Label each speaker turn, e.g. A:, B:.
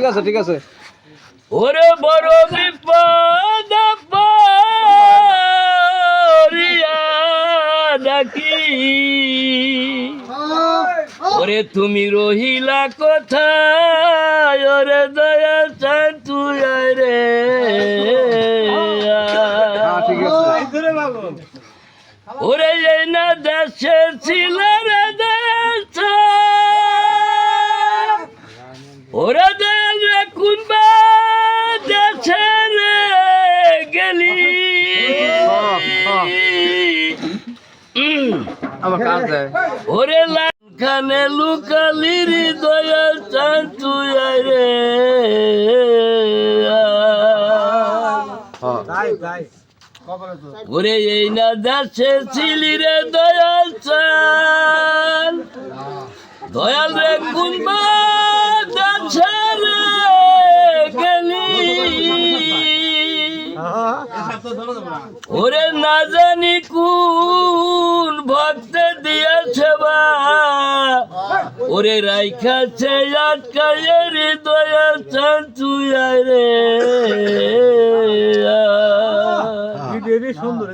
A: আছে ঠিক আছে
B: ওরে বড় বিপদ পড়িয়া ডাকি ওরে তুমি রহিলা কোথায় ওরে দয়া চান তুই আয় রে
A: ঠিক আছে
B: ওরে এই না দেশে ছিল রে দেশ ওরে দয়াল রে কুনবা দেশে রে গেলি
A: আমার কাজ দেয়
B: ওরে লাখানে লুকালি দয়াল চান তুই আয় রে ওরে এই না দেশে ছিলি রে দয়াল চান দয়াল রে কুনবা দেশে রে গেলি ওরে না জানি কোন ভক্তে দিয়েছে বা ওরে রাইখাছে আটকায় রে দয়াল চান তুই আয় রে
A: সুন্দর